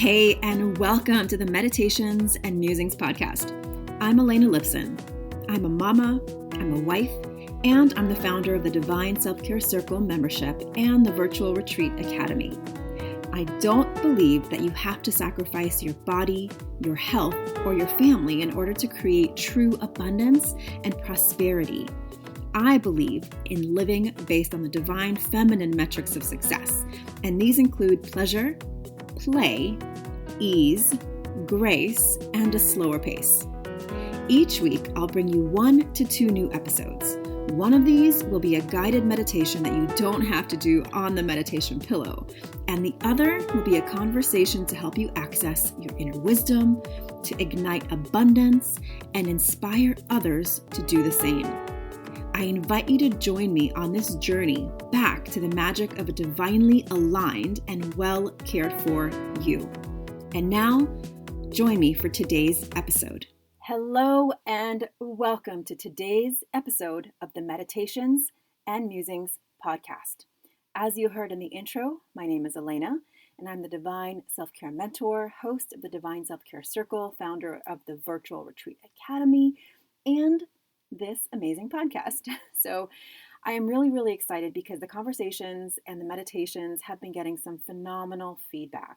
Hey, and welcome to the Meditations and Musings podcast. I'm Elena Lipson. I'm a mama, I'm a wife, and I'm the founder of the Divine Self-Care Circle membership and the Virtual Retreat Academy. I don't believe that you have to sacrifice your body, your health, or your family in order to create true abundance and prosperity. I believe in living based on the divine feminine metrics of success, and these include pleasure, play, ease, grace, and a slower pace. Each week, I'll bring you 1 to 2 new episodes. One of these will be a guided meditation that you don't have to do on the meditation pillow, and the other will be a conversation to help you access your inner wisdom, to ignite abundance, and inspire others to do the same. I invite you to join me on this journey back to the magic of a divinely aligned and well cared for you. And now, join me for today's episode. Hello and welcome to today's episode of the Meditations and Musings podcast. As you heard in the intro, my name is Elena, and I'm the Divine Self-Care Mentor, host of the Divine Self-Care Circle, founder of the Virtual Retreat Academy, and this amazing podcast. So I am really excited because the conversations and the meditations have been getting some phenomenal feedback,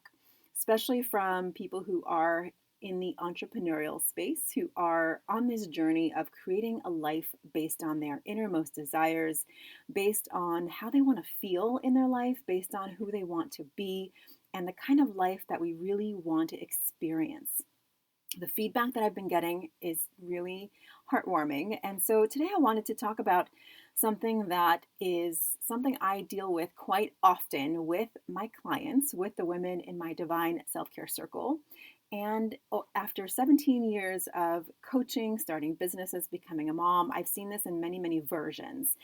especially from people who are in the entrepreneurial space, who are on this journey of creating a life based on their innermost desires, based on how they want to feel in their life, based on who they want to be, and the kind of life that we really want to experience. The feedback that I've been getting is really heartwarming. And so today I wanted to talk about something that is something I deal with quite often with my clients, with the women in my Divine Self-Care Circle. And after 17 years of coaching, starting businesses, becoming a mom, I've seen this in many versions.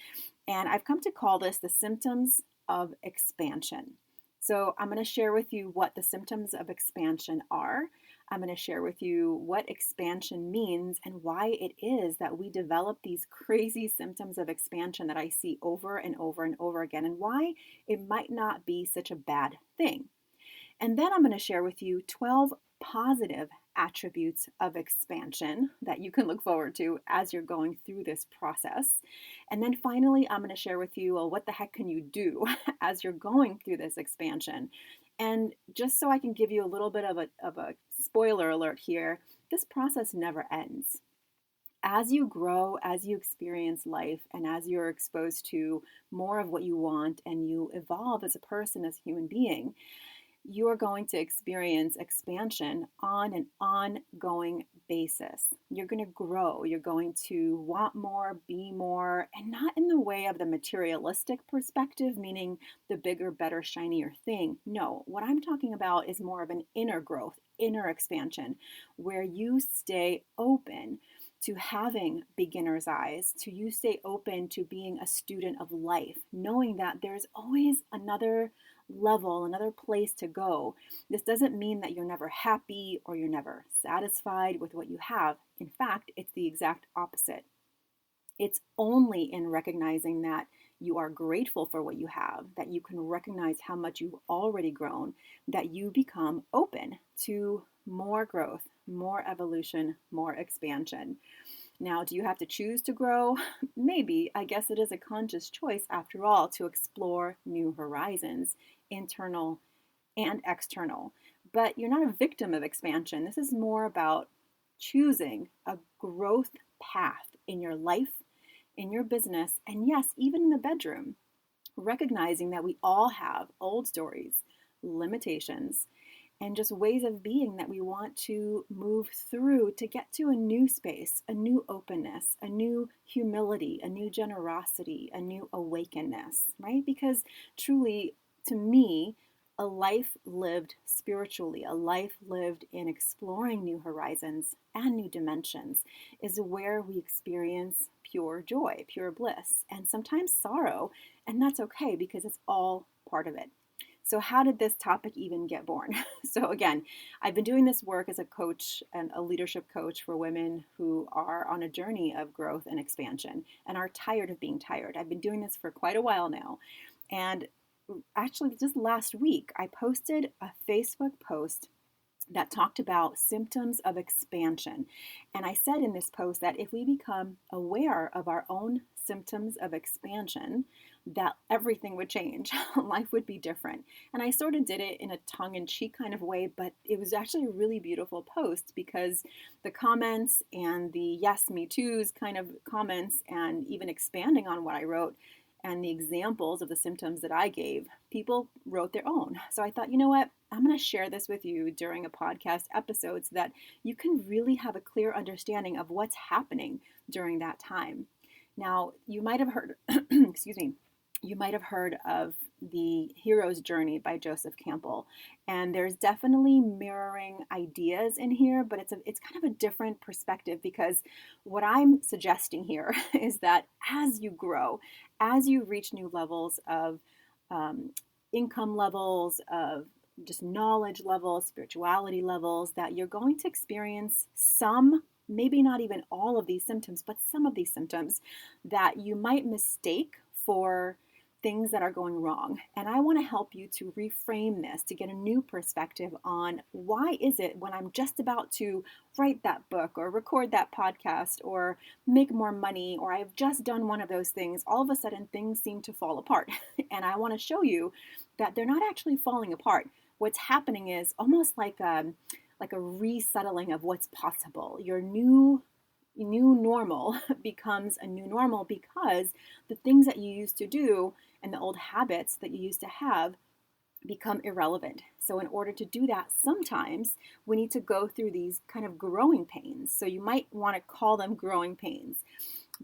And I've come to call this the symptoms of expansion. So I'm going to share with you what the symptoms of expansion are. I'm going to share with you what expansion means and why it is that we develop these crazy symptoms of expansion that I see over and over again, and why it might not be such a bad thing. And then I'm going to share with you 12 positive attributes of expansion that you can look forward to as you're going through this process. And then finally, I'm going to share with you, well, what the heck can you do as you're going through this expansion? And just so I can give you a little bit of a spoiler alert here, this process never ends. As you grow, as you experience life, and as you're exposed to more of what you want and you evolve as a person, as a human being, you're going to experience expansion on an ongoing basis. You're going to grow. You're going to want more, be more, and not in the way of the materialistic perspective, meaning the bigger, better, shinier thing. No, what I'm talking about is more of an inner growth, inner expansion, where you stay open to having beginner's eyes, to you stay open to being a student of life, knowing that there's always another level, another place to go. This doesn't mean that you're never happy or you're never satisfied with what you have. In fact, it's the exact opposite. It's only in recognizing that you are grateful for what you have, that you can recognize how much you've already grown, that you become open to more growth, more evolution, more expansion. Now, do you have to choose to grow? Maybe. I guess it is a conscious choice, after all, to explore new horizons, internal and external. But you're not a victim of expansion. This is more about choosing a growth path in your life, in your business, and yes, even in the bedroom. Recognizing that we all have old stories, limitations, and just ways of being that we want to move through to get to a new space, a new openness, a new humility, a new generosity, a new awakenness, right? Because truly, to me, a life lived spiritually, a life lived in exploring new horizons and new dimensions is where we experience pure joy, pure bliss, and sometimes sorrow, and that's okay because it's all part of it. So how did this topic even get born? So again, I've been doing this work as a coach and a leadership coach for women who are on a journey of growth and expansion and are tired of being tired. I've been doing this for quite a while now. And actually just last week, I posted a Facebook post that talked about symptoms of expansion. And I said in this post that if we become aware of our own symptoms of expansion, that everything would change. Life would be different. And I sort of did it in a tongue-in-cheek kind of way, but it was actually a really beautiful post because the comments and the yes, me too's kind of comments, and even expanding on what I wrote and the examples of the symptoms that I gave, people wrote their own. So I thought, you know what? I'm going to share this with you during a podcast episode so that you can really have a clear understanding of what's happening during that time. Now, you might have heard, excuse me, you might have heard of The Hero's Journey by Joseph Campbell. And there's definitely mirroring ideas in here, but it's kind of a different perspective, because what I'm suggesting here is that as you grow, as you reach new levels of income levels, of just knowledge levels, spirituality levels, that you're going to experience some, maybe not even all of these symptoms, but some of these symptoms that you might mistake for things that are going wrong. And I want to help you to reframe this, to get a new perspective on why is it when I'm just about to write that book or record that podcast or make more money, or I've just done one of those things, all of a sudden things seem to fall apart. And I want to show you that they're not actually falling apart. What's happening is almost like a resettling of what's possible. Your new normal becomes a new normal because the things that you used to do and the old habits that you used to have become irrelevant. So in order to do that, sometimes we need to go through these kind of growing pains. So you might want to call them growing pains.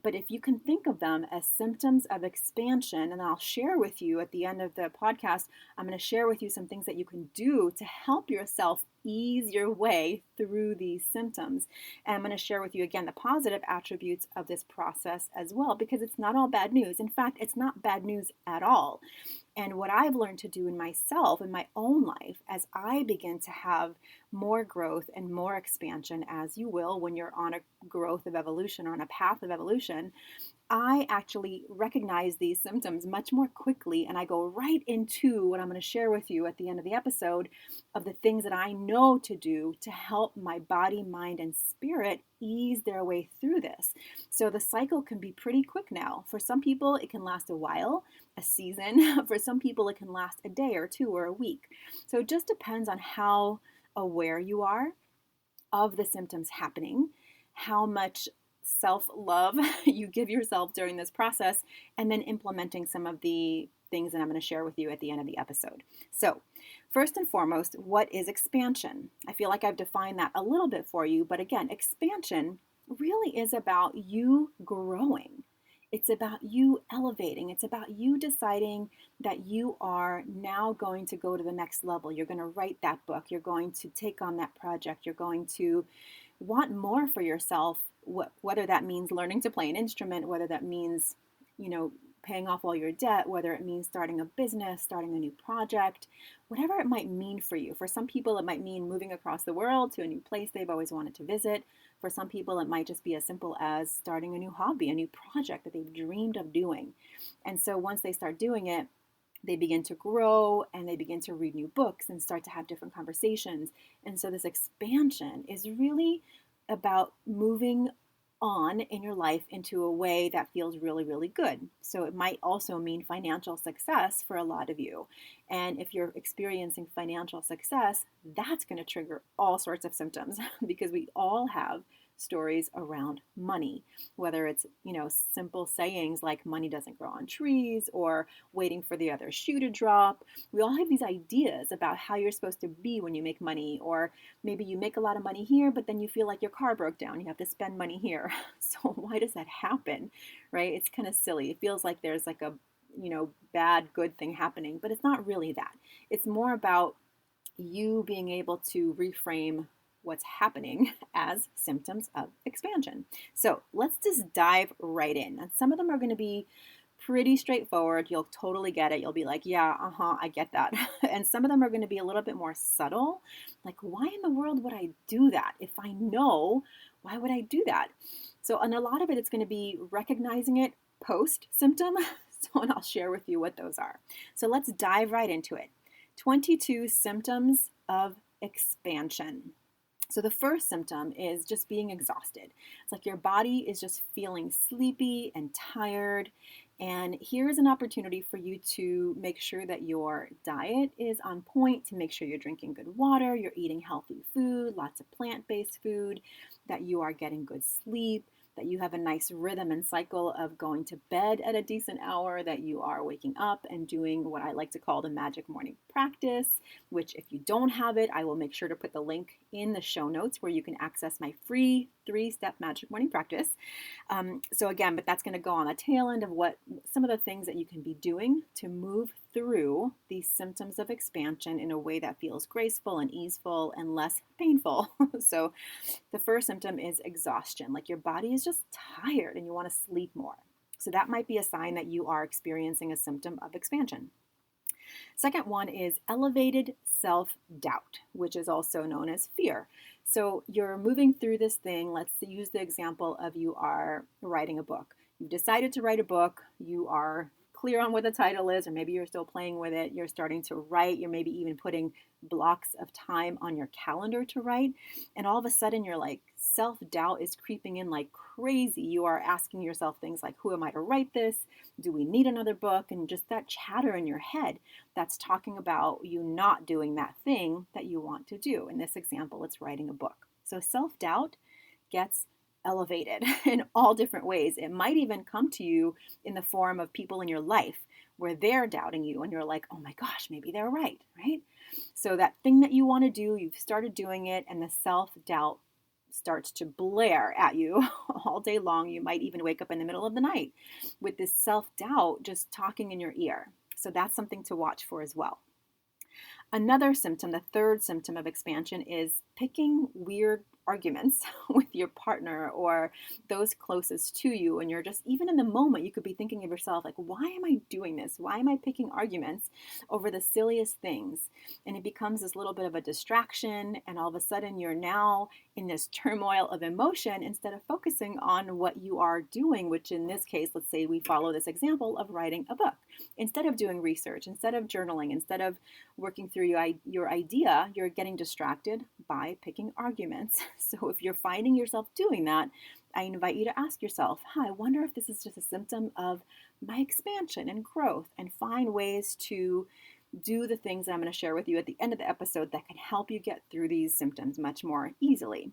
But if you can think of them as symptoms of expansion, and I'll share with you at the end of the podcast, I'm going to share with you some things that you can do to help yourself ease your way through these symptoms. And I'm going to share with you again the positive attributes of this process as well, because it's not all bad news. In fact, it's not bad news at all. And what I've learned to do in myself, in my own life, as I begin to have more growth and more expansion, as you will when you're on a growth of evolution or on a path of evolution, I actually recognize these symptoms much more quickly, and I go right into what I'm going to share with you at the end of the episode of the things that I know to do to help my body, mind, and spirit ease their way through this. So the cycle can be pretty quick now. For some people, it can last a while, a season. For some people, it can last a day or two or a week. So it just depends on how aware you are of the symptoms happening, how much self-love you give yourself during this process, and then implementing some of the things that I'm going to share with you at the end of the episode. So first and foremost, what is expansion? I feel like I've defined that a little bit for you, but again, expansion really is about you growing. It's about you elevating. It's about you deciding that you are now going to go to the next level. You're going to write that book. You're going to take on that project. You're going to want more for yourself, whether that means learning to play an instrument, whether that means, paying off all your debt, whether it means starting a business, starting a new project, whatever it might mean for you. For some people, it might mean moving across the world to a new place they've always wanted to visit. For some people, it might just be as simple as starting a new hobby, a new project that they've dreamed of doing. And so once they start doing it, they begin to grow and they begin to read new books and start to have different conversations. And so this expansion is really about moving on in your life into a way that feels really, really good. So it might also mean financial success for a lot of you. And if you're experiencing financial success, that's going to trigger all sorts of symptoms because we all have stories around money, whether it's, simple sayings like money doesn't grow on trees or waiting for the other shoe to drop. We all have these ideas about how you're supposed to be when you make money, or maybe you make a lot of money here, but then you feel like your car broke down. You have to spend money here. So why does that happen, right? It's kind of silly. It feels like there's like a, bad, good thing happening, but it's not really that. It's more about you being able to reframe what's happening as symptoms of expansion. So let's just dive right in. And some of them are going to be pretty straightforward. You'll totally get it. You'll be like, yeah, I get that. And some of them are going to be a little bit more subtle. Like, why in the world would I do that? If I know, why would I do that? So, and a lot of it, it's going to be recognizing it post-symptom. And I'll share with you what those are. So let's dive right into it. 22 symptoms of expansion. So the first symptom is just being exhausted. It's like your body is just feeling sleepy and tired. And here's an opportunity for you to make sure that your diet is on point, to make sure you're drinking good water, you're eating healthy food, lots of plant-based food, that you are getting good sleep, that you have a nice rhythm and cycle of going to bed at a decent hour, that you are waking up and doing what I like to call the magic morning practice, which if you don't have it, I will make sure to put the link in the show notes where you can access my free 3-step magic morning practice. So again, but that's going to go on the tail end of what some of the things that you can be doing to move through these symptoms of expansion in a way that feels graceful and easeful and less painful. So the first symptom is exhaustion, like your body is just tired and you want to sleep more. So that might be a sign that you are experiencing a symptom of expansion. Second one is elevated self-doubt, which is also known as fear. So you're moving through this thing. Let's use the example of you are writing a book. You've decided to write a book. You are clear on what the title is, or maybe you're still playing with it. You're starting to write. You're maybe even putting blocks of time on your calendar to write. And all of a sudden you're like, self-doubt is creeping in like crazy. You are asking yourself things like, who am I to write this? Do we need another book? And just that chatter in your head that's talking about you not doing that thing that you want to do. In this example, it's writing a book. So self-doubt gets elevated in all different ways. It might even come to you in the form of people in your life where they're doubting you and you're like, oh my gosh, maybe they're right? So that thing that you want to do, you've started doing it, and the self-doubt starts to blare at you all day long. You might even wake up in the middle of the night with this self-doubt just talking in your ear. So that's something to watch for as well. Another symptom, the third symptom of expansion, is picking weird arguments with your partner or those closest to you. And you're just, even in the moment, you could be thinking of yourself like, why am I doing this? Why am I picking arguments over the silliest things? And it becomes this little bit of a distraction. And all of a sudden you're now in this turmoil of emotion instead of focusing on what you are doing, which in this case, let's say we follow this example of writing a book. Instead of doing research, instead of journaling, instead of working through your idea, you're getting distracted by picking arguments. So if you're finding yourself doing that, I invite you to ask yourself, I wonder if this is just a symptom of my expansion and growth, and find ways to do the things that I'm going to share with you at the end of the episode that can help you get through these symptoms much more easily.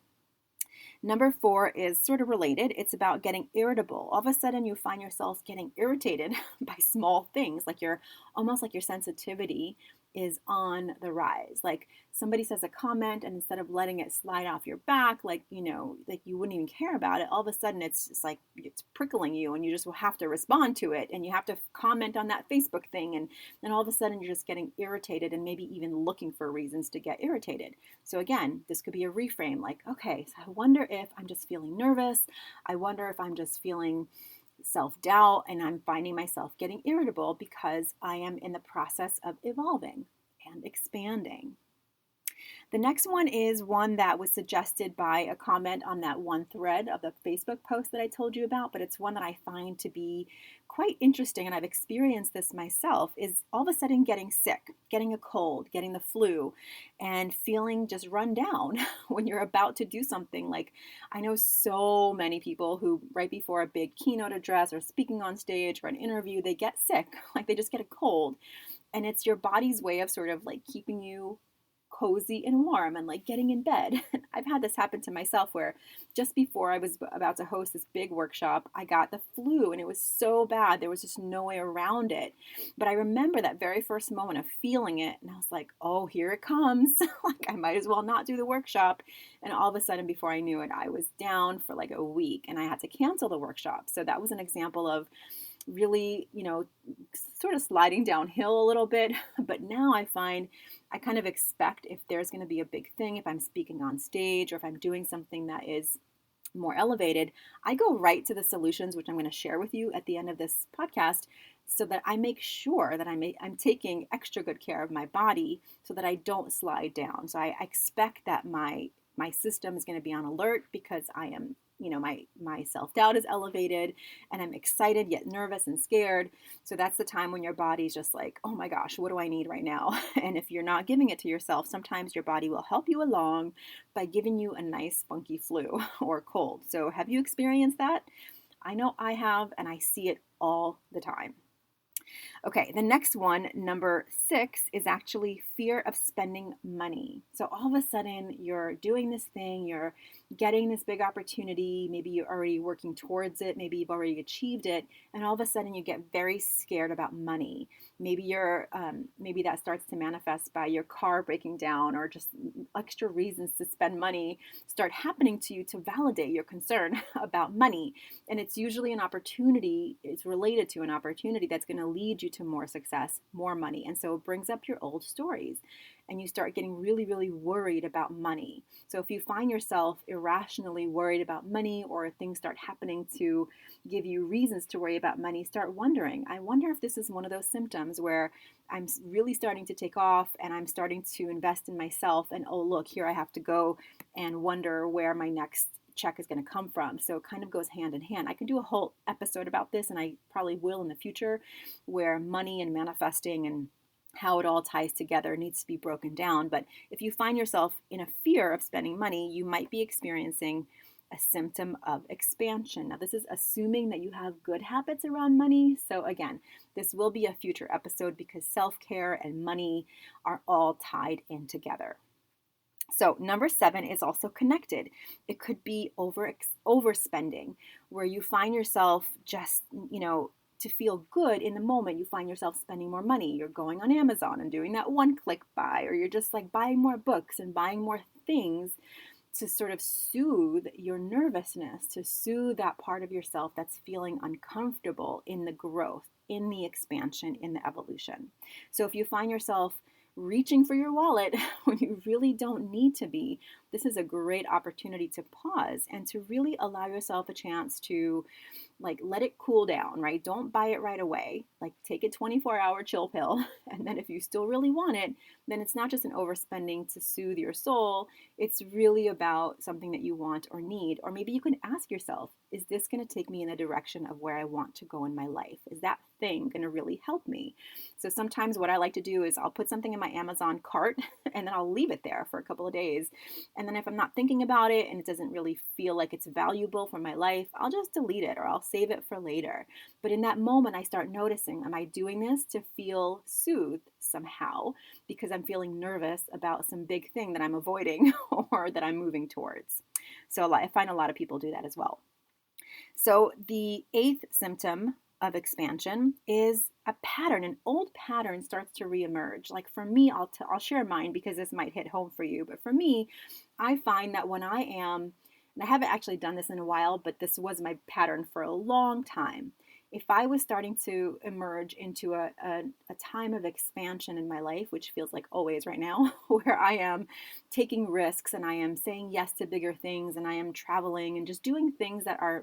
Number 4 is sort of related. It's about getting irritable. All of a sudden you find yourself getting irritated by small things, like almost like your sensitivity is on the rise. Like somebody says a comment, and instead of letting it slide off your back, like you wouldn't even care about it, all of a sudden it's like it's prickling you, and you just will have to respond to it, and you have to comment on that Facebook thing, and all of a sudden you're just getting irritated, and maybe even looking for reasons to get irritated. So again, this could be a reframe, like, okay, so I wonder if I'm just feeling nervous. I wonder if I'm just feeling self-doubt, and I'm finding myself getting irritable because I am in the process of evolving and expanding. The next one is one that was suggested by a comment on that one thread of the Facebook post that I told you about, but it's one that I find to be quite interesting, and I've experienced this myself, is all of a sudden getting sick, getting a cold, getting the flu, and feeling just run down when you're about to do something. Like, I know so many people who right before a big keynote address or speaking on stage or an interview, they get sick, like they just get a cold, and it's your body's way of sort of like keeping you cozy and warm and like getting in bed. I've had this happen to myself where just before I was about to host this big workshop, I got the flu, and it was so bad. There was just no way around it. But I remember that very first moment of feeling it, and I was like, oh, here it comes. Like I might as well not do the workshop. And all of a sudden, before I knew it, I was down for like a week, and I had to cancel the workshop. So that was an example of really, sort of sliding downhill a little bit. But now I find I kind of expect if there's going to be a big thing, if I'm speaking on stage or if I'm doing something that is more elevated, I go right to the solutions, which I'm going to share with you at the end of this podcast, so that I make sure that I'm taking extra good care of my body so that I don't slide down. So I expect that my system is going to be on alert because I am my self-doubt is elevated and I'm excited yet nervous and scared. So that's the time when your body's just like, oh my gosh, what do I need right now? And if you're not giving it to yourself, sometimes your body will help you along by giving you a nice funky flu or cold. So have you experienced that? I know I have, and I see it all the time. Okay, the next one, number 6, is actually fear of spending money. So all of a sudden you're doing this thing, you're getting this big opportunity, maybe you're already working towards it, maybe you've already achieved it, and all of a sudden you get very scared about money. Maybe that starts to manifest by your car breaking down, or just extra reasons to spend money start happening to you to validate your concern about money. And it's usually an opportunity, it's related to an opportunity that's going to lead you to more success, more money. And so it brings up your old stories and you start getting really, really worried about money. So if you find yourself irrationally worried about money, or things start happening to give you reasons to worry about money, start wondering, I wonder if this is one of those symptoms where I'm really starting to take off and I'm starting to invest in myself, and oh look, here I have to go and wonder where my next check is going to come from. So it kind of goes hand in hand. I could do a whole episode about this, and I probably will in the future, where money and manifesting and how it all ties together needs to be broken down. But if you find yourself in a fear of spending money, you might be experiencing a symptom of expansion. Now, this is assuming that you have good habits around money. So again, this will be a future episode because self-care and money are all tied in together. So number 7 is also connected. It could be overspending, where you find yourself just, to feel good in the moment, you find yourself spending more money. You're going on Amazon and doing that one-click buy, or you're just like buying more books and buying more things to sort of soothe your nervousness, to soothe that part of yourself that's feeling uncomfortable in the growth, in the expansion, in the evolution. So if you find yourself reaching for your wallet when you really don't need to be, this is a great opportunity to pause and to really allow yourself a chance to let it cool down, right? Don't buy it right away. Take a 24-hour chill pill. And then if you still really want it, then it's not just an overspending to soothe your soul. It's really about something that you want or need. Or maybe you can ask yourself, is this going to take me in the direction of where I want to go in my life? Is that thing going to really help me? So sometimes what I like to do is I'll put something in my Amazon cart and then I'll leave it there for a couple of days. And then if I'm not thinking about it and it doesn't really feel like it's valuable for my life, I'll just delete it or I'll save it for later. But in that moment, I start noticing, am I doing this to feel soothed somehow because I'm feeling nervous about some big thing that I'm avoiding or that I'm moving towards? So I find a lot of people do that as well. So the 8th symptom of expansion is a pattern. An old pattern starts to reemerge. For me, I'll share mine because this might hit home for you. But for me, I find that when I am, and I haven't actually done this in a while, but this was my pattern for a long time. If I was starting to emerge into a time of expansion in my life, which feels like always right now, where I am taking risks and I am saying yes to bigger things and I am traveling and just doing things that are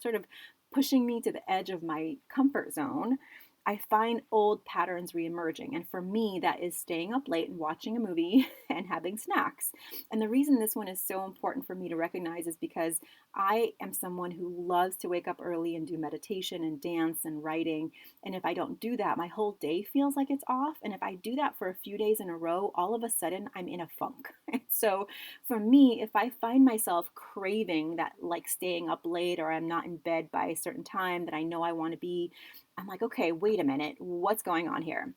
sort of pushing me to the edge of my comfort zone, I find old patterns reemerging. And for me, that is staying up late and watching a movie and having snacks. And the reason this one is so important for me to recognize is because I am someone who loves to wake up early and do meditation and dance and writing. And if I don't do that, my whole day feels like it's off. And if I do that for a few days in a row, all of a sudden I'm in a funk. So for me, if I find myself craving that, staying up late, or I'm not in bed by a certain time that I know I want to be, I'm like, okay, wait a minute, what's going on here?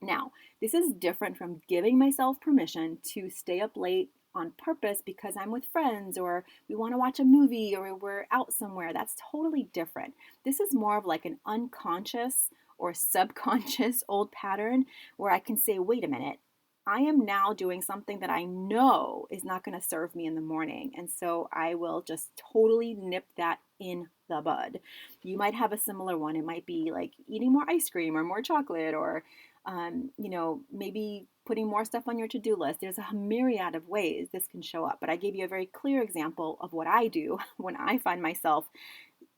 Now, this is different from giving myself permission to stay up late on purpose because I'm with friends or we want to watch a movie or we're out somewhere. That's totally different. This is more of an unconscious or subconscious old pattern where I can say, wait a minute, I am now doing something that I know is not going to serve me in the morning. And so I will just totally nip that in the bud. You might have a similar one. It might be eating more ice cream or more chocolate or, maybe putting more stuff on your to-do list. There's a myriad of ways this can show up. But I gave you a very clear example of what I do when I find myself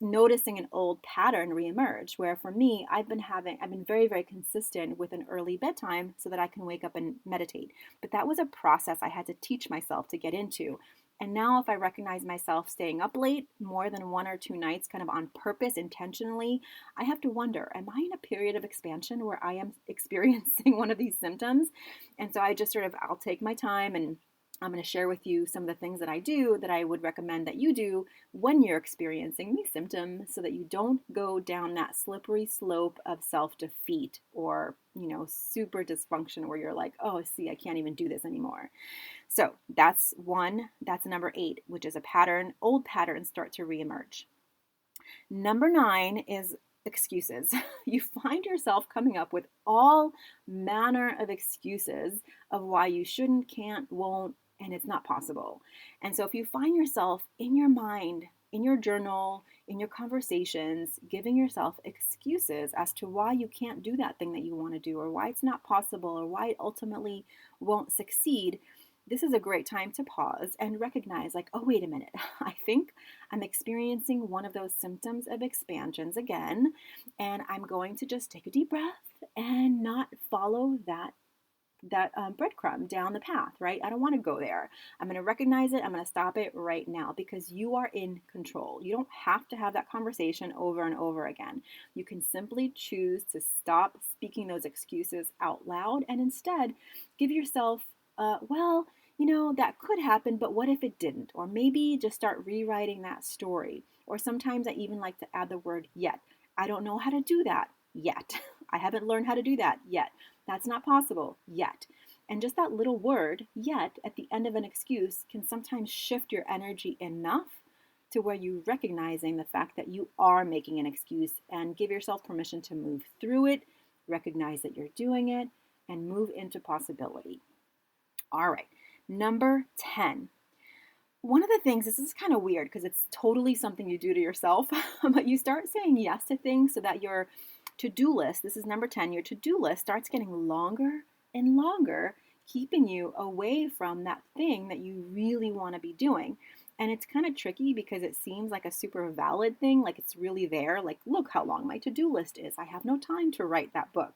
noticing an old pattern reemerge, where for me, I've been very, very consistent with an early bedtime so that I can wake up and meditate. But that was a process I had to teach myself to get into. And now if I recognize myself staying up late more than 1 or 2 nights, kind of on purpose, intentionally, I have to wonder, am I in a period of expansion where I am experiencing one of these symptoms? And so I just I'll take my time, and I'm going to share with you some of the things that I do that I would recommend that you do when you're experiencing these symptoms, so that you don't go down that slippery slope of self-defeat or, super dysfunction where you're like, oh, see, I can't even do this anymore. So that's one. That's number 8, which is a pattern. Old patterns start to reemerge. Number 9 is excuses. You find yourself coming up with all manner of excuses of why you shouldn't, can't, won't, and it's not possible. And so if you find yourself in your mind, in your journal, in your conversations, giving yourself excuses as to why you can't do that thing that you want to do, or why it's not possible, or why it ultimately won't succeed, this is a great time to pause and recognize, like, oh, wait a minute, I think I'm experiencing one of those symptoms of expansions again, and I'm going to just take a deep breath and not follow that breadcrumb down the path, right? I don't want to go there. I'm going to recognize it. I'm going to stop it right now, because you are in control. You don't have to have that conversation over and over again. You can simply choose to stop speaking those excuses out loud and instead give yourself, that could happen, but what if it didn't? Or maybe just start rewriting that story. Or sometimes I even like to add the word yet. I don't know how to do that yet. I haven't learned how to do that yet. That's not possible yet. And just that little word, yet, at the end of an excuse can sometimes shift your energy enough to where you're recognizing the fact that you are making an excuse, and give yourself permission to move through it, recognize that you're doing it, and move into possibility. All right, number 10. One of the things, this is kind of weird because it's totally something you do to yourself, but you start saying yes to things so that your to-do list, this is number 10, your to-do list starts getting longer and longer, keeping you away from that thing that you really want to be doing. And it's kind of tricky because it seems like a super valid thing, like it's really there, like, look how long my to-do list is. I have no time to write that book.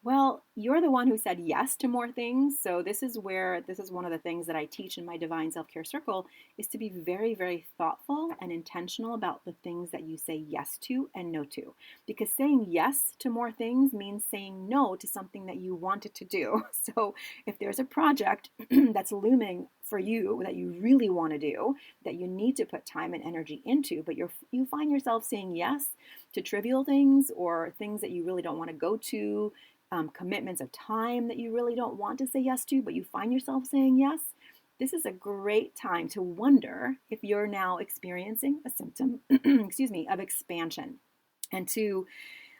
Well, you're the one who said yes to more things. So this is one of the things that I teach in my Divine Self-Care Circle, is to be very, very thoughtful and intentional about the things that you say yes to and no to. Because saying yes to more things means saying no to something that you wanted to do. So if there's a project that's looming for you that you really want to do, that you need to put time and energy into, but you find yourself saying yes to trivial things or things that you really don't want to go to, commitments of time that you really don't want to say yes to, but you find yourself saying yes, this is a great time to wonder if you're now experiencing a symptom, of expansion, and to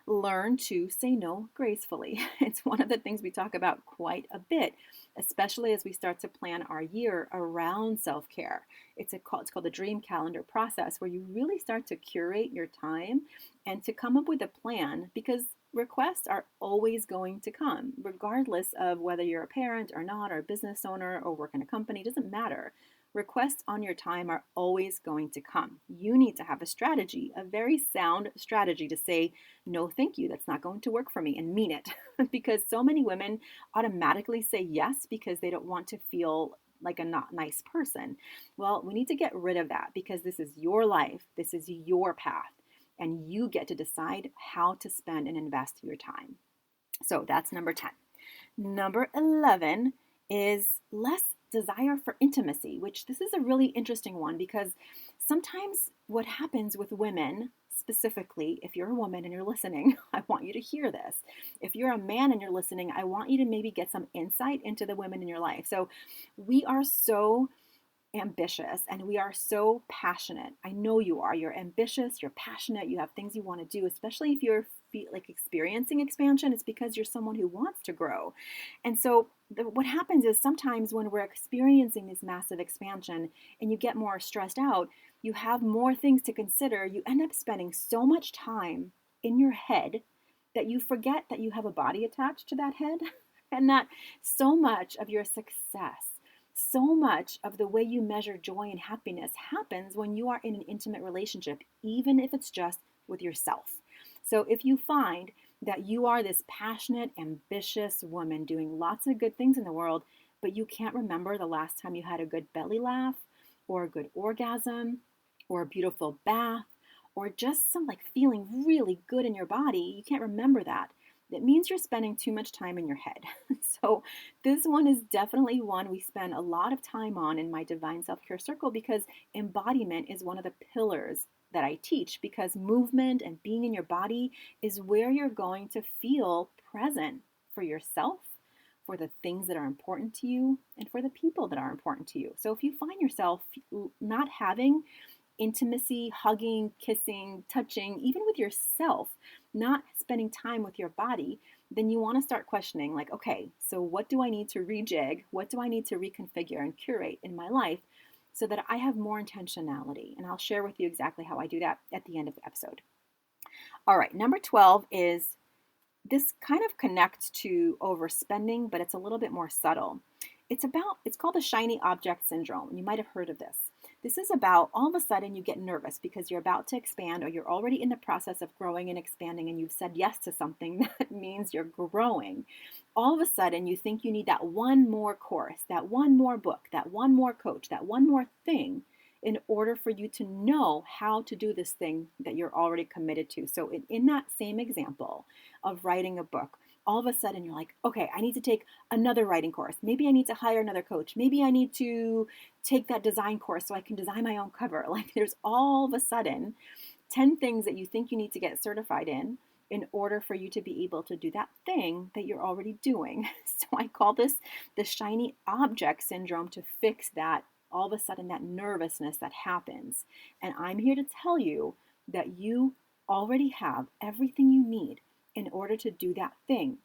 learn to say no gracefully. It's one of the things we talk about quite a bit, especially as we start to plan our year around self-care. It's called the dream calendar process, where you really start to curate your time and to come up with a plan, because requests are always going to come, regardless of whether you're a parent or not, or a business owner, or work in a company. It doesn't matter. Requests on your time are always going to come. You need to have a strategy, a very sound strategy, to say, no, thank you, that's not going to work for me, and mean it. Because so many women automatically say yes because they don't want to feel like a not nice person. Well, we need to get rid of that, because this is your life, this is your path, and you get to decide how to spend and invest your time. So that's number 10. Number 11 is less desire for intimacy, which this is a really interesting one, because sometimes what happens with women, specifically, if you're a woman and you're listening, I want you to hear this. If you're a man and you're listening, I want you to maybe get some insight into the women in your life. So we are so ambitious and we are so passionate. I know you are. You're ambitious, you're passionate, you have things you want to do, especially if you're experiencing expansion. It's because you're someone who wants to grow. And so what happens is, sometimes when we're experiencing this massive expansion and you get more stressed out, you have more things to consider, you end up spending so much time in your head that you forget that you have a body attached to that head, and that so much of your success, so much of the way you measure joy and happiness happens when you are in an intimate relationship, even if it's just with yourself. So if you find that you are this passionate, ambitious woman doing lots of good things in the world, but you can't remember the last time you had a good belly laugh, or a good orgasm or a beautiful bath or just some like feeling really good in your body, you can't remember that. That means you're spending too much time in your head. So this one is definitely one we spend a lot of time on in my Divine Self-Care Circle because embodiment is one of the pillars that I teach, because movement and being in your body is where you're going to feel present for yourself, for the things that are important to you, and for the people that are important to you. So if you find yourself not having intimacy, hugging, kissing, touching, even with yourself, not spending time with your body, then you want to start questioning like, okay, so what do I need to rejig? What do I need to reconfigure and curate in my life so that I have more intentionality? And I'll share with you exactly how I do that at the end of the episode. All right, number 12 is, this kind of connects to overspending, but it's a little bit more subtle. It's called the shiny object syndrome. You might have heard of this. This is about all of a sudden you get nervous because you're about to expand, or you're already in the process of growing and expanding, and you've said yes to something that means you're growing. All of a sudden you think you need that one more course, that one more book, that one more coach, that one more thing in order for you to know how to do this thing that you're already committed to. So in that same example of writing a book, all of a sudden you're like, okay, I need to take another writing course. Maybe I need to hire another coach. Maybe I need to take that design course so I can design my own cover. Like there's all of a sudden 10 things that you think you need to get certified in order for you to be able to do that thing that you're already doing. So I call this the shiny object syndrome, to fix that, all of a sudden that nervousness that happens. And I'm here to tell you that you already have everything you need in order to do that thing.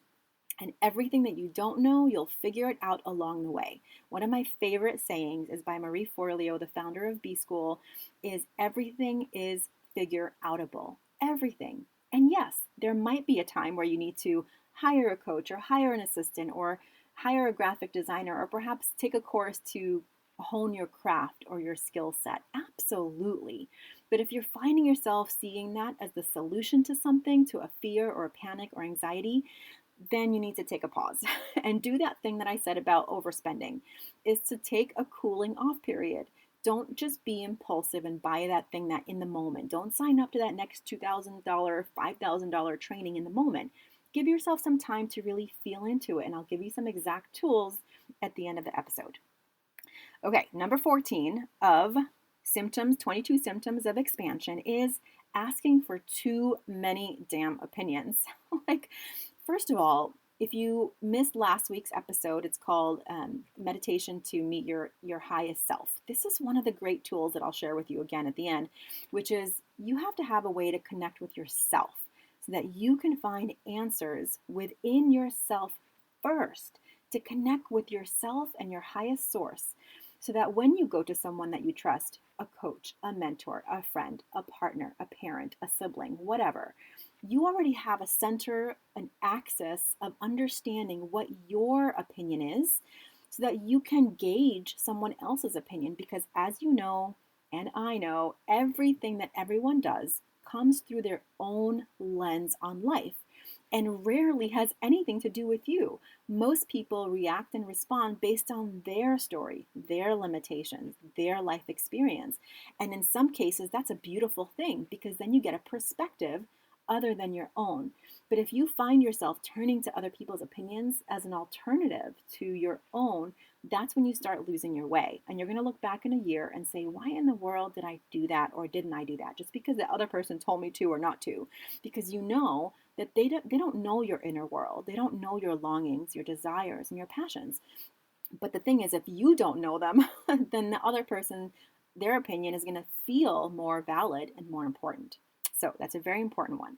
And everything that you don't know, you'll figure it out along the way. One of my favorite sayings is by Marie Forleo, the founder of B School, is everything is figure outable. Everything. And yes, there might be a time where you need to hire a coach or hire an assistant or hire a graphic designer, or perhaps take a course to hone your craft or your skill set. Absolutely. But if you're finding yourself seeing that as the solution to something, to a fear or a panic or anxiety, then you need to take a pause and do that thing that I said about overspending, is to take a cooling off period. Don't just be impulsive and buy that thing that in the moment. Don't sign up to that next $2,000, $5,000 training in the moment. Give yourself some time to really feel into it, and I'll give you some exact tools at the end of the episode. Okay, number 14 of 22 symptoms of expansion is asking for too many damn opinions. Like, first of all, if you missed last week's episode, it's called Meditation to Meet Your Highest Self. This is one of the great tools that I'll share with you again at the end, which is you have to have a way to connect with yourself so that you can find answers within yourself first, to connect with yourself and your highest source, so that when you go to someone that you trust, a coach, a mentor, a friend, a partner, a parent, a sibling, whatever, you already have a center, an axis of understanding what your opinion is, so that you can gauge someone else's opinion. Because as you know, and I know, everything that everyone does comes through their own lens on life, and rarely has anything to do with you. Most people react and respond based on their story, their limitations, their life experience. And in some cases, that's a beautiful thing, because then you get a perspective other than your own. But if you find yourself turning to other people's opinions as an alternative to your own, that's when you start losing your way. And you're going to look back in a year and say, why in the world did I do that, or didn't I do that? Just because the other person told me to or not to. Because you know that they don't know your inner world. They don't know your longings, your desires, and your passions. But the thing is, if you don't know them, then the other person, their opinion is going to feel more valid and more important. So that's a very important one.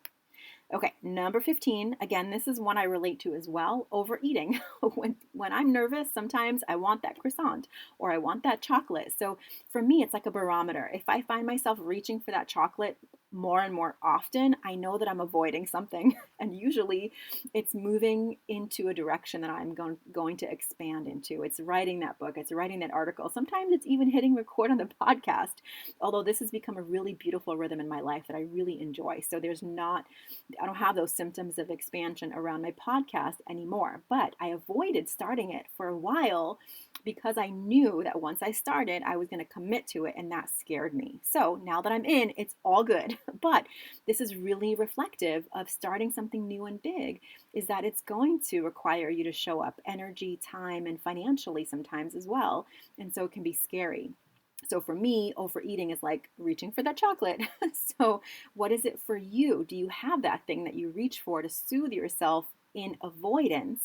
Okay, number 15, again, this is one I relate to as well, overeating. When I'm nervous, sometimes I want that croissant or I want that chocolate. So for me, it's like a barometer. If I find myself reaching for that chocolate more and more often, I know that I'm avoiding something. And usually it's moving into a direction that I'm going to expand into. It's writing that book, it's writing that article. Sometimes it's even hitting record on the podcast, although this has become a really beautiful rhythm in my life that I really enjoy. So I don't have those symptoms of expansion around my podcast anymore. But I avoided starting it for a while because I knew that once I started, I was going to commit to it, and that scared me. So now that I'm in, it's all good. But this is really reflective of starting something new and big, is that it's going to require you to show up energy, time, and financially sometimes as well. And so it can be scary. So for me, overeating is like reaching for that chocolate. So what is it for you? Do you have that thing that you reach for to soothe yourself in avoidance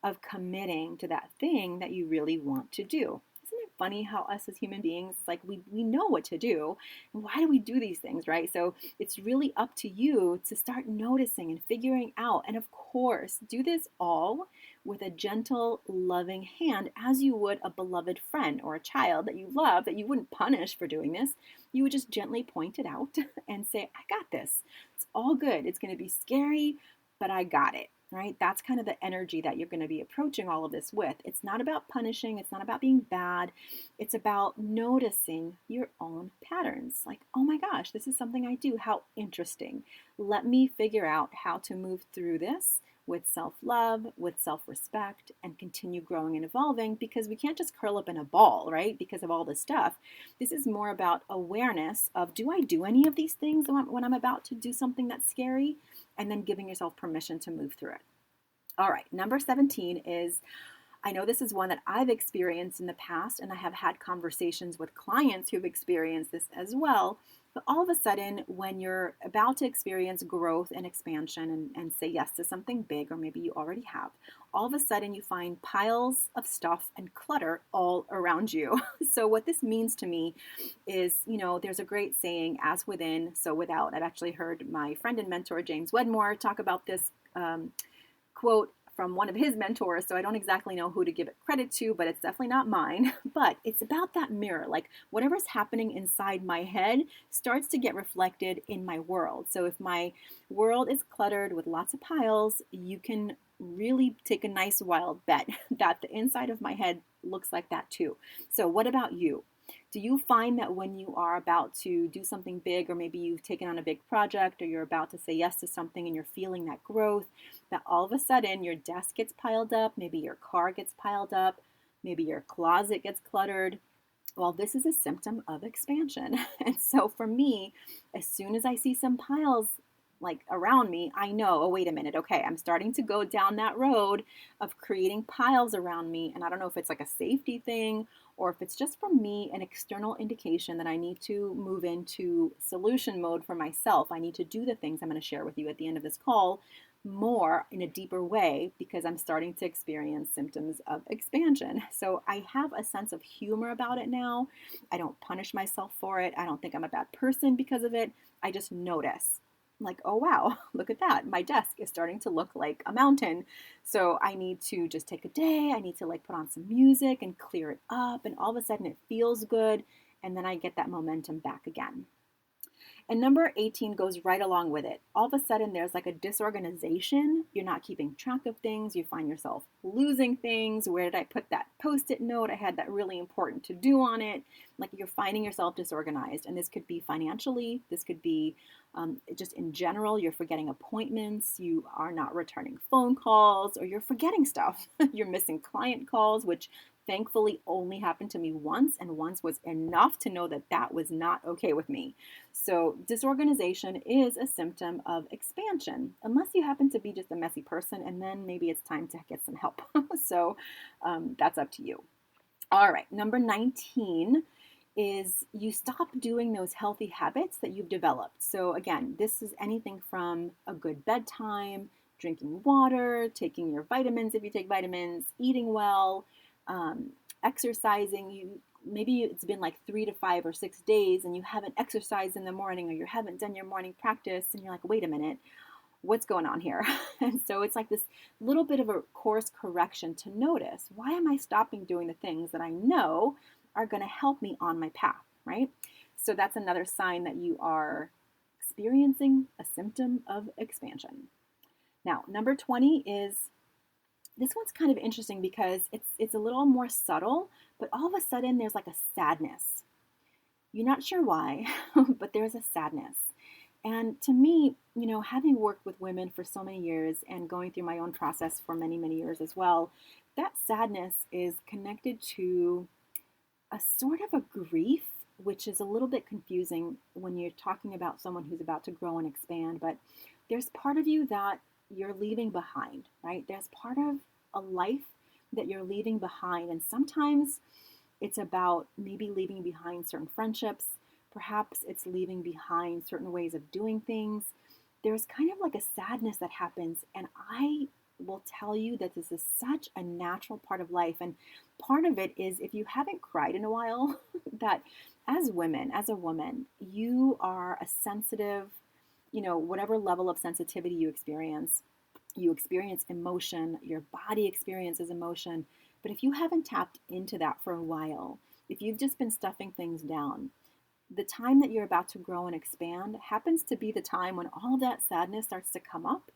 of committing to that thing that you really want to do? Isn't it funny how us as human beings, like we know what to do, and why do we do these things, right? So it's really up to you to start noticing and figuring out. And of course, do this all with a gentle, loving hand, as you would a beloved friend or a child that you love, that you wouldn't punish for doing this. You would just gently point it out and say, I got this. It's all good. It's going to be scary, but I got it. Right? That's kind of the energy that you're going to be approaching all of this with. It's not about punishing. It's not about being bad. It's about noticing your own patterns. Like, oh my gosh, this is something I do. How interesting. Let me figure out how to move through this with self-love, with self-respect, and continue growing and evolving, because we can't just curl up in a ball, right? Because of all this stuff. This is more about awareness of, do I do any of these things when I'm about to do something that's scary? And then giving yourself permission to move through it. All right, number 17 is, I know this is one that I've experienced in the past, and I have had conversations with clients who've experienced this as well. But all of a sudden, when you're about to experience growth and expansion and say yes to something big, or maybe you already have, all of a sudden you find piles of stuff and clutter all around you. So what this means to me is, there's a great saying, as within, so without. I've actually heard my friend and mentor, James Wedmore, talk about this quote from one of his mentors, so I don't exactly know who to give it credit to, but it's definitely not mine. But it's about that mirror, like whatever's happening inside my head starts to get reflected in my world. So if my world is cluttered with lots of piles, you can really take a nice wild bet that the inside of my head looks like that too. So what about you? Do you find that when you are about to do something big, or maybe you've taken on a big project, or you're about to say yes to something and you're feeling that growth, that all of a sudden your desk gets piled up, maybe your car gets piled up, maybe your closet gets cluttered? Well, this is a symptom of expansion. And so for me, as soon as I see some piles like around me, I know, oh, wait a minute. Okay, I'm starting to go down that road of creating piles around me. And I don't know if it's like a safety thing, or if it's just from me, an external indication that I need to move into solution mode for myself. I need to do the things I'm going to share with you at the end of this call more in a deeper way, because I'm starting to experience symptoms of expansion. So I have a sense of humor about it now. I don't punish myself for it. I don't think I'm a bad person because of it. I just notice. I'm like, oh wow, look at that. My desk is starting to look like a mountain. So I need to just take a day. I need to like put on some music and clear it up. And all of a sudden it feels good. And then I get that momentum back again. And number 18 goes right along with it. All of a sudden, there's like a disorganization. You're not keeping track of things. You find yourself losing things. Where did I put that Post-it note? I had that really important to do on it. Like, you're finding yourself disorganized. And this could be financially. This could be just in general. You're forgetting appointments. You are not returning phone calls, or you're forgetting stuff. You're missing client calls, which thankfully only happened to me once, and once was enough to know that that was not okay with me. So disorganization is a symptom of expansion, unless you happen to be just a messy person, and then maybe it's time to get some help. So that's up to you. All right, number 19 is you stop doing those healthy habits that you've developed. So again, this is anything from a good bedtime, drinking water, taking your vitamins if you take vitamins, eating well, exercising. Maybe it's been like 3 to 5 or 6 days and you haven't exercised in the morning, or you haven't done your morning practice, and you're like, wait a minute, what's going on here? And so it's like this little bit of a course correction to notice, why am I stopping doing the things that I know are going to help me on my path, right? So that's another sign that you are experiencing a symptom of expansion. Now, number 20 is, this one's kind of interesting because it's a little more subtle, but all of a sudden there's like a sadness. You're not sure why, but there's a sadness. And to me, having worked with women for so many years and going through my own process for many, many years as well, that sadness is connected to a sort of a grief, which is a little bit confusing when you're talking about someone who's about to grow and expand. But there's part of you that you're leaving behind, right? There's part of a life that you're leaving behind. And sometimes it's about maybe leaving behind certain friendships. Perhaps it's leaving behind certain ways of doing things. There's kind of like a sadness that happens. And I will tell you that this is such a natural part of life. And part of it is, if you haven't cried in a while, that as women, as a woman, you are a sensitive, whatever level of sensitivity you experience emotion, your body experiences emotion. But if you haven't tapped into that for a while, if you've just been stuffing things down, the time that you're about to grow and expand happens to be the time when all of that sadness starts to come up.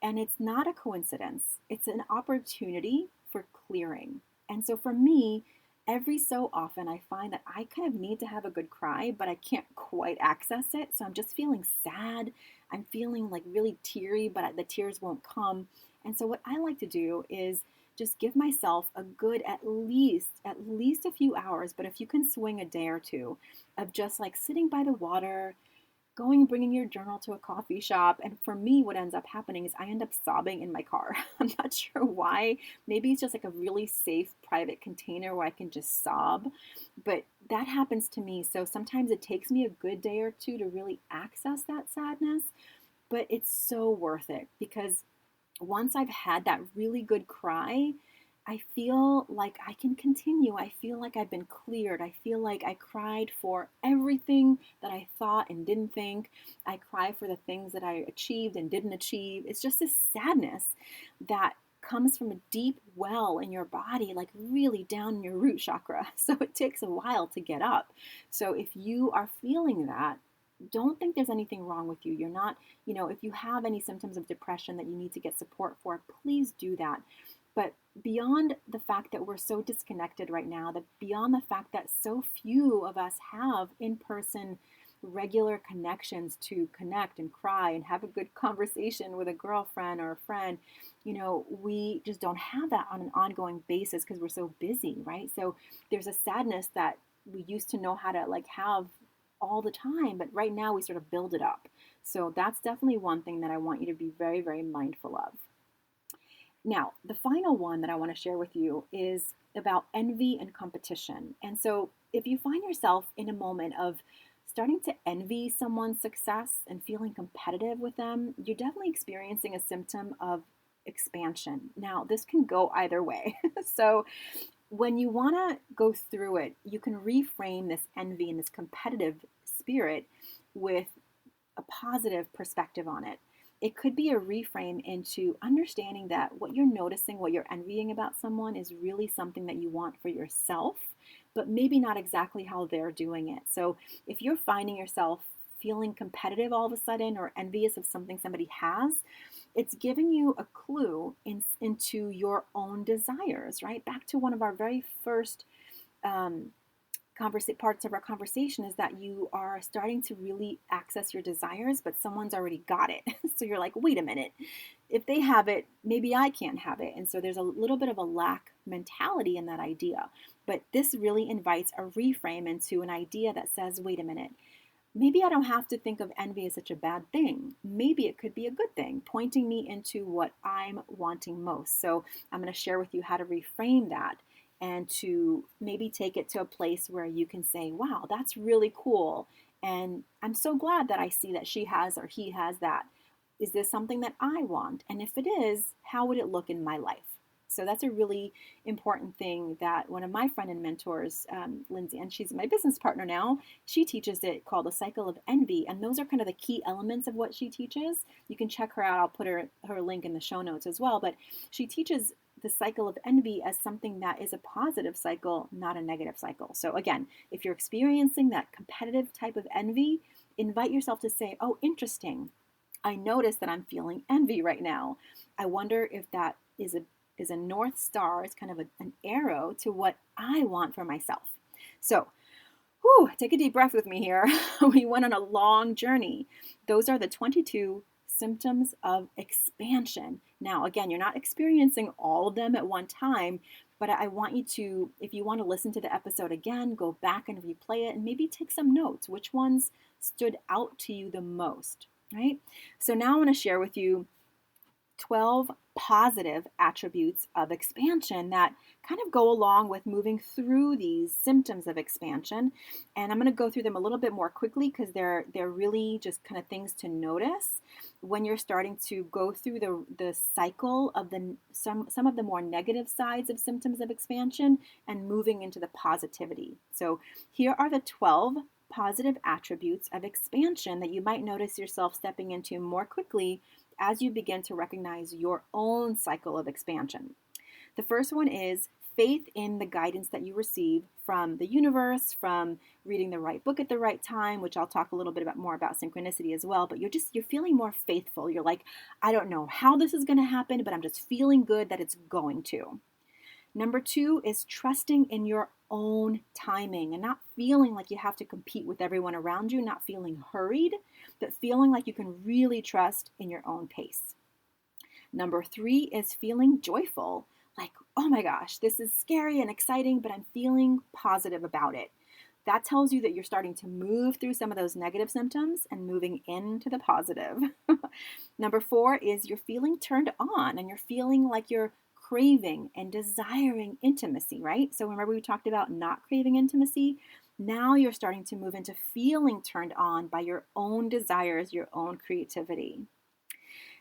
And it's not a coincidence. It's an opportunity for clearing. And so for me, every so often I find that I kind of need to have a good cry, but I can't quite access it. So I'm just feeling sad. I'm feeling like really teary, but the tears won't come. And so what I like to do is just give myself a good at least a few hours, but if you can swing a day or two of just like sitting by the water, bringing your journal to a coffee shop. And for me, what ends up happening is I end up sobbing in my car. I'm not sure why. Maybe it's just like a really safe private container where I can just sob, but that happens to me. So sometimes it takes me a good day or two to really access that sadness, but it's so worth it, because once I've had that really good cry, I feel like I can continue. I feel like I've been cleared. I feel like I cried for everything that I thought and didn't think. I cry for the things that I achieved and didn't achieve. It's just this sadness that comes from a deep well in your body, like really down in your root chakra. So it takes a while to get up. So if you are feeling that, don't think there's anything wrong with you. You're not, if you have any symptoms of depression that you need to get support for, please do that. But beyond the fact that we're so disconnected right now, beyond the fact that so few of us have in-person regular connections to connect and cry and have a good conversation with a girlfriend or a friend, we just don't have that on an ongoing basis because we're so busy, right? So there's a sadness that we used to know how to have all the time, but right now we sort of build it up. So that's definitely one thing that I want you to be very, very mindful of. Now, the final one that I want to share with you is about envy and competition. And so if you find yourself in a moment of starting to envy someone's success and feeling competitive with them, you're definitely experiencing a symptom of expansion. Now, this can go either way. So when you want to go through it, you can reframe this envy and this competitive spirit with a positive perspective on it. It could be a reframe into understanding that what you're noticing, what you're envying about someone is really something that you want for yourself, but maybe not exactly how they're doing it. So if you're finding yourself feeling competitive all of a sudden or envious of something somebody has, it's giving you a clue into your own desires, right? Back to one of our very first parts of our conversation is that you are starting to really access your desires, but someone's already got it. So you're like, wait a minute, if they have it, maybe I can't have it. And so there's a little bit of a lack mentality in that idea. But this really invites a reframe into an idea that says, wait a minute, maybe I don't have to think of envy as such a bad thing. Maybe it could be a good thing, pointing me into what I'm wanting most. So I'm going to share with you how to reframe that and to maybe take it to a place where you can say, wow, that's really cool. And I'm so glad that I see that she has or he has that. Is this something that I want? And if it is, how would it look in my life? So that's a really important thing that one of my friend and mentors, Lindsay, and she's my business partner now, she teaches it called the cycle of envy. And those are kind of the key elements of what she teaches. You can check her out. I'll put her link in the show notes as well. But she teaches the cycle of envy as something that is a positive cycle, not a negative cycle. So again, if you're experiencing that competitive type of envy, invite yourself to say, oh, interesting. I notice that I'm feeling envy right now. I wonder if that is a North Star. It's kind of an arrow to what I want for myself. So, take a deep breath with me here. We went on a long journey. Those are the 22 symptoms of expansion. Now, again, you're not experiencing all of them at one time, but I want you to, if you want to listen to the episode again, go back and replay it and maybe take some notes. Which ones stood out to you the most, right? So now I want to share with you 12 positive attributes of expansion that kind of go along with moving through these symptoms of expansion. And I'm going to go through them a little bit more quickly because they're really just kind of things to notice when you're starting to go through the cycle of some of the more negative sides of symptoms of expansion and moving into the positivity. So here are the 12 positive attributes of expansion that you might notice yourself stepping into more quickly as you begin to recognize your own cycle of expansion. The first one is faith in the guidance that you receive from the universe, from reading the right book at the right time, which I'll talk a little bit more about synchronicity as well, but you're feeling more faithful. You're like, I don't know how this is going to happen, but I'm just feeling good that it's going to. Number 2 is trusting in your own timing and not feeling like you have to compete with everyone around you, not feeling hurried, but feeling like you can really trust in your own pace. Number 3 is feeling joyful, like, oh my gosh, this is scary and exciting, but I'm feeling positive about it. That tells you that you're starting to move through some of those negative symptoms and moving into the positive. Number 4 is you're feeling turned on and you're feeling like you're craving and desiring intimacy, right? So remember we talked about not craving intimacy? Now you're starting to move into feeling turned on by your own desires, your own creativity.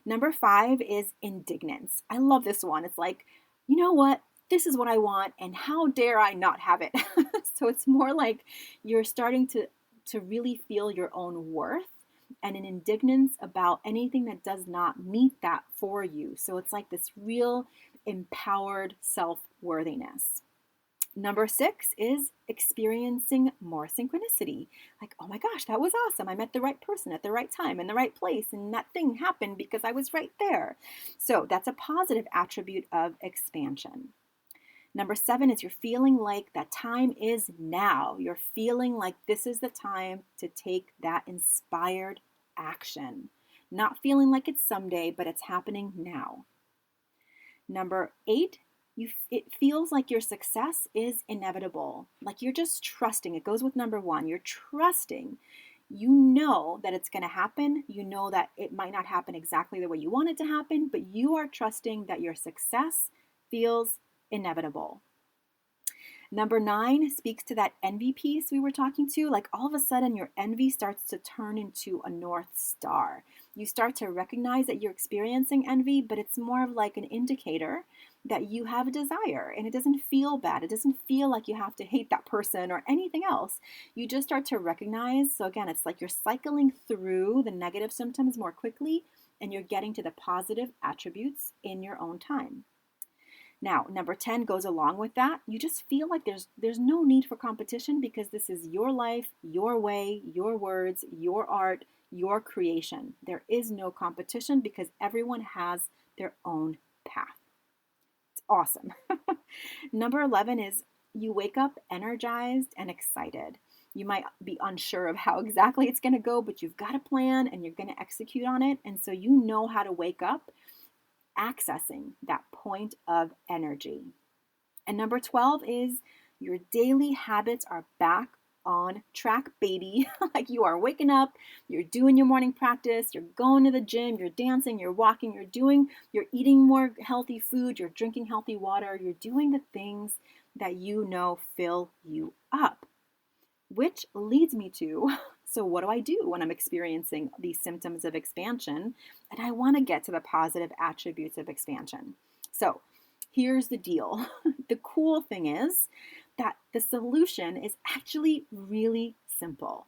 Number 5 is indignance. I love this one. It's like, you know what? This is what I want, and how dare I not have it? So it's more like you're starting to really feel your own worth and an indignance about anything that does not meet that for you. So it's like this real empowered self-worthiness. Number 6 is experiencing more synchronicity. Like, oh my gosh, that was awesome. I met the right person at the right time in the right place, and that thing happened because I was right there. So that's a positive attribute of expansion. Number 7 is you're feeling like that time is now. You're feeling like this is the time to take that inspired action. Not feeling like it's someday, but it's happening now. Number 8, it feels like your success is inevitable. Like you're just trusting. It goes with number 1. You're trusting. You know that it's going to happen. You know that it might not happen exactly the way you want it to happen, but you are trusting that your success feels inevitable. Number 9 speaks to that envy piece we were talking to. Like all of a sudden your envy starts to turn into a North Star. You start to recognize that you're experiencing envy, but it's more of like an indicator that you have a desire and it doesn't feel bad. It doesn't feel like you have to hate that person or anything else. You just start to recognize. So again, it's like you're cycling through the negative symptoms more quickly and you're getting to the positive attributes in your own time. Now, number 10 goes along with that. You just feel like there's no need for competition because this is your life, your way, your words, your art, your creation. There is no competition because everyone has their own path. It's awesome. Number 11 is you wake up energized and excited. You might be unsure of how exactly it's going to go, but you've got a plan and you're going to execute on it. And so you know how to wake up accessing that point of energy. And number 12 is your daily habits are back on track, baby. Like you are waking up, you're doing your morning practice, you're going to the gym, you're dancing, you're walking, you're eating more healthy food, you're drinking healthy water, you're doing the things that you know fill you up. Which leads me to, so what do I do when I'm experiencing these symptoms of expansion and I want to get to the positive attributes of expansion? So here's the deal. The cool thing is that the solution is actually really simple.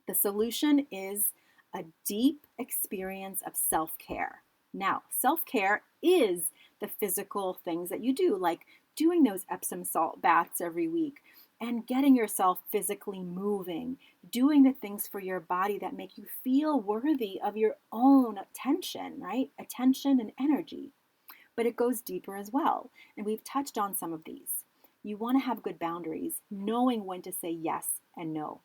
The solution is a deep experience of self-care. Now, self-care is the physical things that you do, like doing those Epsom salt baths every week, and getting yourself physically moving, doing the things for your body that make you feel worthy of your own attention, right? Attention and energy. But it goes deeper as well. And we've touched on some of these. You want to have good boundaries, knowing when to say yes and no.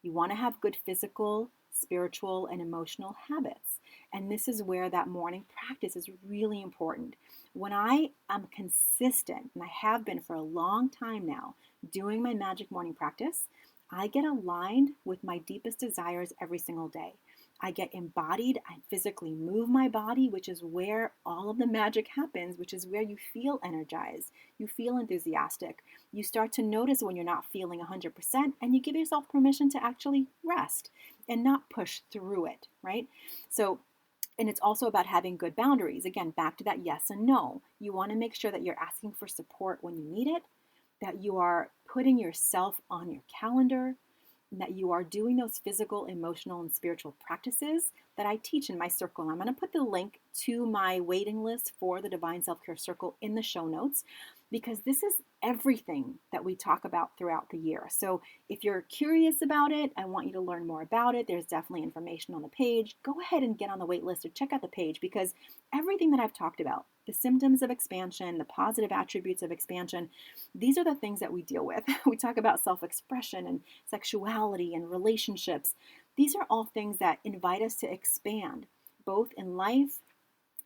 You want to have good physical, spiritual, and emotional habits. And this is where that morning practice is really important. When I am consistent, and I have been for a long time now, doing my magic morning practice, I get aligned with my deepest desires every single day. I get embodied, I physically move my body, which is where all of the magic happens, which is where you feel energized, you feel enthusiastic. You start to notice when you're not feeling 100%, and you give yourself permission to actually rest and not push through it, right? And it's also about having good boundaries. Again, back to that yes and no. You want to make sure that you're asking for support when you need it, that you are putting yourself on your calendar, that you are doing those physical, emotional, and spiritual practices that I teach in my circle. I'm going to put the link to my waiting list for the Divine Self-Care Circle in the show notes, because this is everything that we talk about throughout the year. So if you're curious about it, I want you to learn more about it. There's definitely information on the page. Go ahead and get on the wait list or check out the page, because everything that I've talked about, the symptoms of expansion, the positive attributes of expansion, these are the things that we deal with. We talk about self-expression and sexuality and relationships. These are all things that invite us to expand, both in life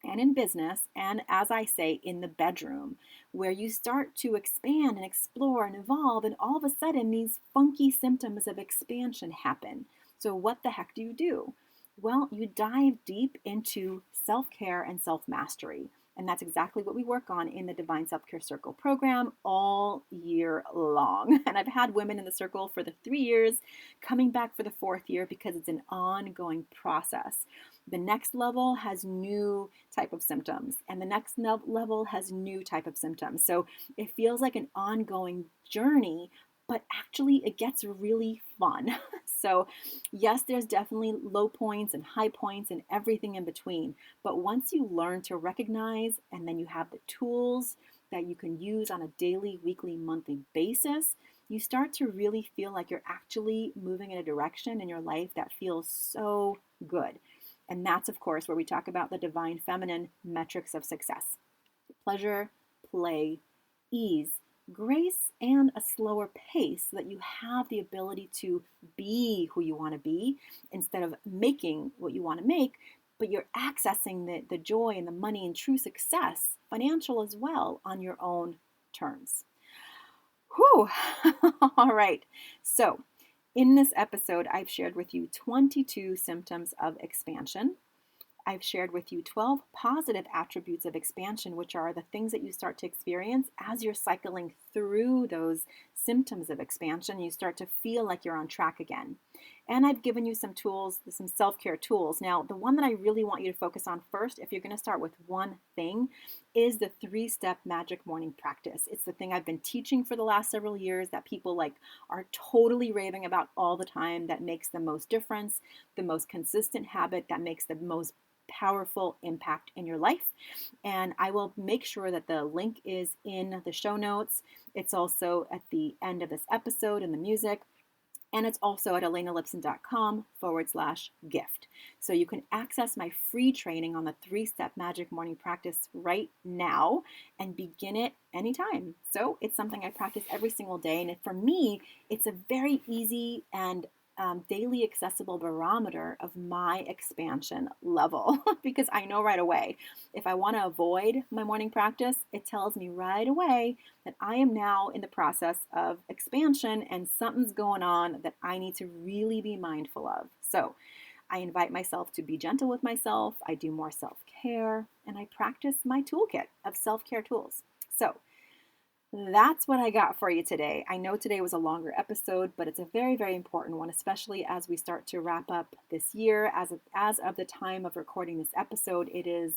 and in business, and as I say, in the bedroom, where you start to expand and explore and evolve, and all of a sudden these funky symptoms of expansion happen. So what the heck do you do? Well, you dive deep into self-care and self-mastery. And that's exactly what we work on in the Divine Self-Care Circle program all year long. And I've had women in the circle for the 3 years, coming back for the 4th year, because it's an ongoing process. The next level has new type of symptoms, and the next level has new type of symptoms. So it feels like an ongoing journey, but actually it gets really fun. So yes, there's definitely low points and high points and everything in between. But once you learn to recognize, and then you have the tools that you can use on a daily, weekly, monthly basis, you start to really feel like you're actually moving in a direction in your life that feels so good. And that's, of course, where we talk about the divine feminine metrics of success: pleasure, play, ease, grace, and a slower pace, so that you have the ability to be who you want to be instead of making what you want to make, but you're accessing the joy and the money and true success, financial as well, on your own terms. Whew. All right. So in this episode, I've shared with you 22 symptoms of expansion. I've shared with you 12 positive attributes of expansion, which are the things that you start to experience as you're cycling through those symptoms of expansion. You start to feel like you're on track again. And I've given you some tools, some self-care tools. Now, the one that I really want you to focus on first, if you're going to start with one thing, is the 3-step magic morning practice. It's the thing I've been teaching for the last several years that people are totally raving about all the time, that makes the most difference, the most consistent habit, that makes the most powerful impact in your life. And I will make sure that the link is in the show notes. It's also at the end of this episode in the music. And it's also at elenalipson.com/gift. So you can access my free training on the 3-step magic morning practice right now and begin it anytime. So it's something I practice every single day. And for me, it's a very easy and daily accessible barometer of my expansion level, because I know right away, if I want to avoid my morning practice, it tells me right away that I am now in the process of expansion and something's going on that I need to really be mindful of. So I invite myself to be gentle with myself. I do more self-care, and I practice my toolkit of self-care tools. So that's what I got for you today. I know today was a longer episode, but it's a very, very important one, especially as we start to wrap up this year. As of the time of recording this episode, it is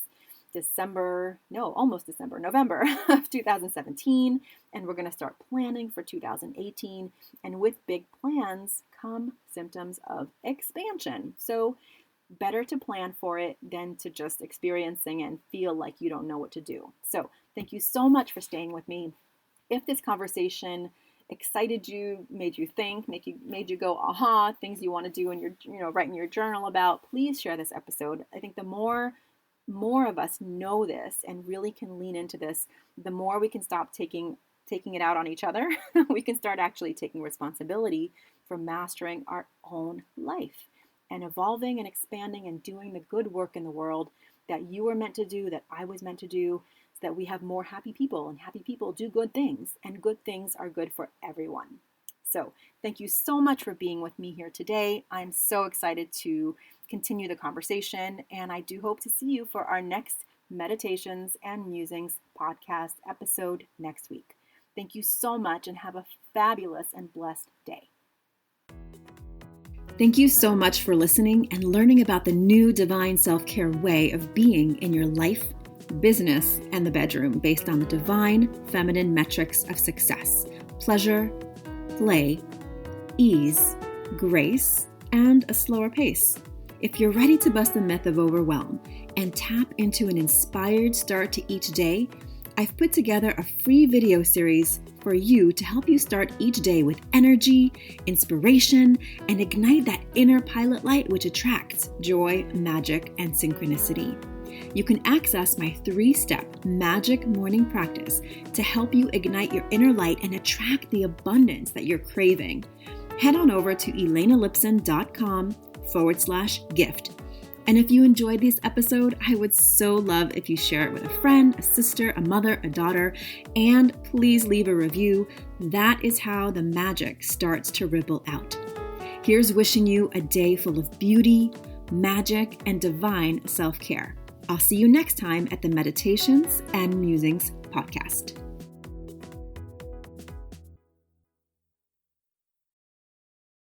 November of 2017, and we're going to start planning for 2018. And with big plans come symptoms of expansion. So better to plan for it than to just experiencing and feel like you don't know what to do. So thank you so much for staying with me. If this conversation excited you, made you think, made you go, aha, things you want to do in your, write in your journal about, please share this episode. I think the more of us know this and really can lean into this, the more we can stop taking it out on each other. We can start actually taking responsibility for mastering our own life and evolving and expanding and doing the good work in the world that you were meant to do, that I was meant to do, so that we have more happy people, and happy people do good things, and good things are good for everyone. So thank you so much for being with me here today. I'm so excited to continue the conversation, and I do hope to see you for our next Meditations and Musings podcast episode next week. Thank you so much, and have a fabulous and blessed day. Thank you so much for listening and learning about the new divine self-care way of being in your life, business, and the bedroom based on the divine feminine metrics of success: pleasure, play, ease, grace, and a slower pace. If you're ready to bust the myth of overwhelm and tap into an inspired start to each day, I've put together a free video series for you to help you start each day with energy, inspiration, and ignite that inner pilot light which attracts joy, magic, and synchronicity. You can access my 3-step magic morning practice to help you ignite your inner light and attract the abundance that you're craving. Head on over to elenalipson.com/gift. And if you enjoyed this episode, I would so love if you share it with a friend, a sister, a mother, a daughter, and please leave a review. That is how the magic starts to ripple out. Here's wishing you a day full of beauty, magic, and divine self-care. I'll see you next time at the Meditations and Musings podcast.